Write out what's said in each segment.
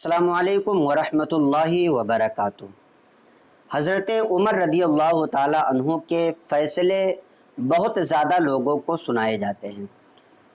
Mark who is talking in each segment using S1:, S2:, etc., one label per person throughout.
S1: السلام علیکم ورحمۃ اللہ وبرکاتہ۔ حضرت عمر رضی اللہ تعالی عنہ کے فیصلے بہت زیادہ لوگوں کو سنائے جاتے ہیں۔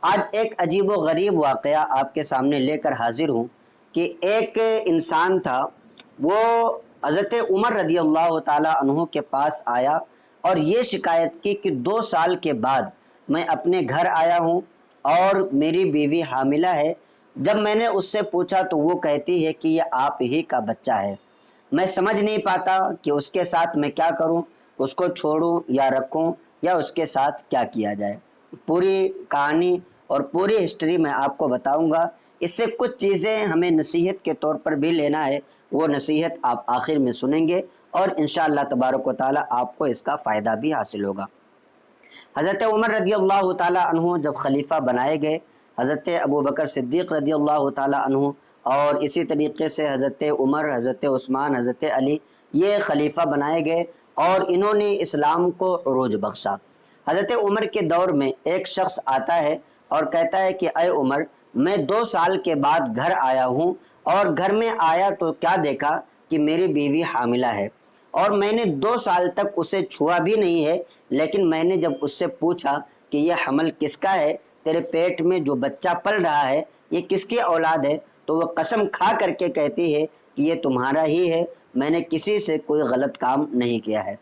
S1: آج ایک عجیب و غریب واقعہ آپ کے سامنے لے کر حاضر ہوں کہ ایک انسان تھا، وہ حضرت عمر رضی اللہ تعالی عنہ کے پاس آیا اور یہ شکایت کی کہ 2 سال کے بعد میں اپنے گھر آیا ہوں اور میری بیوی حاملہ ہے۔ جب میں نے اس سے پوچھا تو وہ کہتی ہے کہ یہ آپ ہی کا بچہ ہے۔ میں سمجھ نہیں پاتا کہ اس کے ساتھ میں کیا کروں، اس کو چھوڑوں یا رکھوں یا اس کے ساتھ کیا کیا جائے۔ پوری کہانی اور پوری ہسٹری میں آپ کو بتاؤں گا۔ اس سے کچھ چیزیں ہمیں نصیحت کے طور پر بھی لینا ہے، وہ نصیحت آپ آخر میں سنیں گے اور انشاءاللہ تبارک و تعالی آپ کو اس کا فائدہ بھی حاصل ہوگا۔ حضرت عمر رضی اللہ تعالی عنہ جب خلیفہ بنائے گئے، حضرت ابوبکر صدیق رضی اللہ تعالی عنہ اور اسی طریقے سے حضرت عمر، حضرت عثمان، حضرت علی، یہ خلیفہ بنائے گئے اور انہوں نے اسلام کو عروج بخشا۔ حضرت عمر کے دور میں ایک شخص آتا ہے اور کہتا ہے کہ اے عمر، میں 2 سال کے بعد گھر آیا ہوں اور گھر میں آیا تو کیا دیکھا کہ میری بیوی حاملہ ہے اور میں نے 2 سال تک اسے چھوا بھی نہیں ہے، لیکن میں نے جب اس سے پوچھا کہ یہ حمل کس کا ہے، تیرے پیٹ میں جو بچہ پل رہا ہے یہ کس کی اولاد ہے، تو وہ قسم کھا کر کے کہتی ہے کہ یہ تمہارا ہی ہے، میں نے کسی سے کوئی غلط کام نہیں کیا ہے۔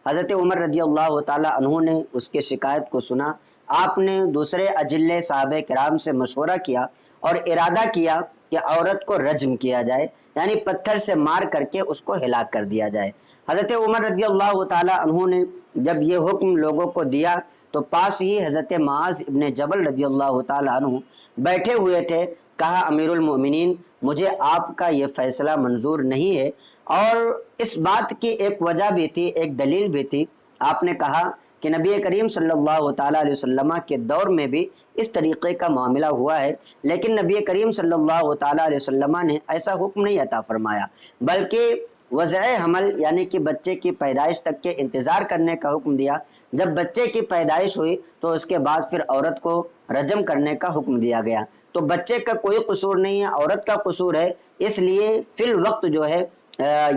S1: حضرت عمر رضی اللہ تعالی عنہ نے اس کے شکایت کو سنا۔ آپ نے دوسرے اجلے صحابہ کرام سے مشورہ کیا اور ارادہ کیا کہ عورت کو رجم کیا جائے، یعنی پتھر سے مار کر کے اس کو ہلاک کر دیا جائے۔ حضرت عمر رضی اللہ تعالی عنہ نے جب یہ حکم لوگوں کو دیا تو پاس ہی حضرت معاذ ابن جبل رضی اللہ تعالی عنہ بیٹھے ہوئے تھے۔ کہا امیر المؤمنین، مجھے آپ کا یہ فیصلہ منظور نہیں ہے، اور اس بات کی ایک وجہ بھی تھی، ایک دلیل بھی تھی۔ آپ نے کہا کہ نبی کریم صلی اللہ تعالیٰ علیہ وسلم کے دور میں بھی اس طریقے کا معاملہ ہوا ہے، لیکن نبی کریم صلی اللہ تعالیٰ علیہ وسلم نے ایسا حکم نہیں عطا فرمایا، بلکہ وضع حمل یعنی کہ بچے کی پیدائش تک کے انتظار کرنے کا حکم دیا۔ جب بچے کی پیدائش ہوئی تو اس کے بعد پھر عورت کو رجم کرنے کا حکم دیا گیا۔ تو بچے کا کوئی قصور نہیں ہے، عورت کا قصور ہے، اس لیے فی الوقت جو ہے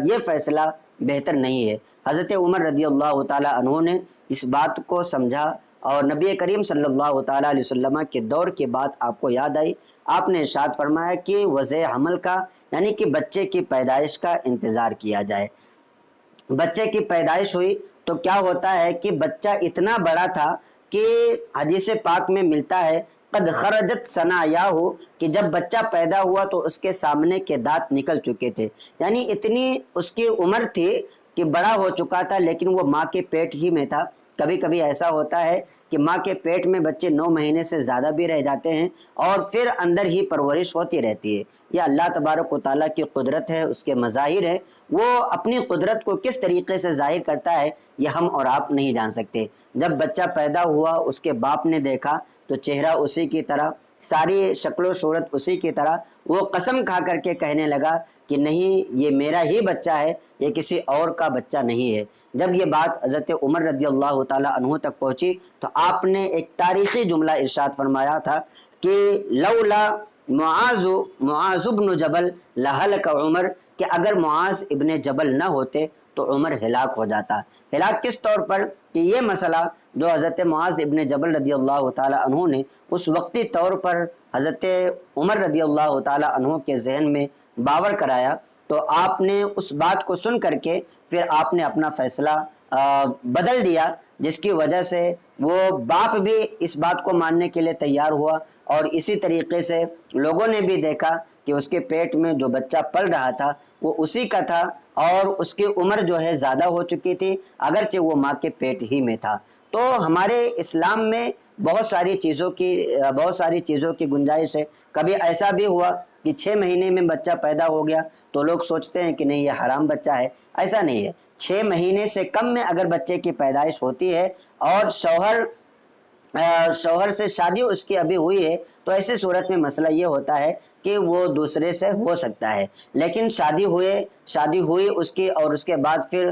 S1: یہ فیصلہ بہتر نہیں ہے۔ حضرت عمر رضی اللہ تعالی عنہ نے اس بات کو سمجھا اور نبی کریم صلی اللہ تعالی علیہ وسلم کے دور کے بعد آپ کو یاد آئی، آپ نے ارشاد فرمایا کہ وضع حمل کا یعنی کہ بچے کی پیدائش کا انتظار کیا جائے۔ بچے کی پیدائش ہوئی تو کیا ہوتا ہے کہ بچہ اتنا بڑا تھا کہ حدیث پاک میں ملتا ہے قد خرجت ثنایاہ، کہ جب بچہ پیدا ہوا تو اس کے سامنے کے دانت نکل چکے تھے، یعنی اتنی اس کی عمر تھی کہ بڑا ہو چکا تھا، لیکن وہ ماں کے پیٹ ہی میں تھا۔ کبھی کبھی ایسا ہوتا ہے کہ ماں کے پیٹ میں بچے 9 مہینے سے زیادہ بھی رہ جاتے ہیں اور پھر اندر ہی پرورش ہوتی رہتی ہے۔ یہ اللہ تبارک و تعالیٰ کی قدرت ہے، اس کے مظاہر ہے، وہ اپنی قدرت کو کس طریقے سے ظاہر کرتا ہے یہ ہم اور آپ نہیں جان سکتے۔ جب بچہ پیدا ہوا اس کے باپ نے دیکھا تو چہرہ اسی کی طرح، ساری شکل و صورت اسی کی طرح، وہ قسم کھا کر کے کہنے لگا کہ نہیں، یہ میرا ہی بچہ ہے، یہ کسی اور کا بچہ نہیں ہے۔ جب یہ بات حضرت عمر رضی اللہ تعالی عنہ تک پہنچی تو آپ نے ایک تاریخی جملہ ارشاد فرمایا تھا کہ لولا معاذ بن جبل لہلک عمر، کہ اگر معاذ ابن جبل نہ ہوتے تو عمر ہلاک ہو جاتا۔ ہلاک کس طور پر؟ کہ یہ مسئلہ جو حضرت معاذ ابن جبل رضی اللہ تعالی عنہ نے اس وقتی طور پر حضرت عمر رضی اللہ تعالی عنہ کے ذہن میں باور کرایا، تو آپ نے اس بات کو سن کر کے پھر آپ نے اپنا فیصلہ بدل دیا، جس کی وجہ سے وہ باپ بھی اس بات کو ماننے کے لیے تیار ہوا، اور اسی طریقے سے لوگوں نے بھی دیکھا کہ اس کے پیٹ میں جو بچہ پل رہا تھا وہ اسی کا تھا، اور اس کی عمر جو ہے زیادہ ہو چکی تھی اگرچہ وہ ماں کے پیٹ ہی میں تھا۔ تو ہمارے اسلام میں بہت ساری چیزوں کی گنجائش ہے۔ کبھی ایسا بھی ہوا کہ 6 مہینے میں بچہ پیدا ہو گیا تو لوگ سوچتے ہیں کہ نہیں یہ حرام بچہ ہے، ایسا نہیں ہے۔ 6 مہینے سے کم میں اگر بچے کی پیدائش ہوتی ہے اور شوہر سے شادی اس کی ابھی ہوئی ہے تو ایسی صورت میں مسئلہ یہ ہوتا ہے کہ وہ دوسرے سے ہو سکتا ہے، لیکن شادی ہوئی اس کی اور اس کے بعد پھر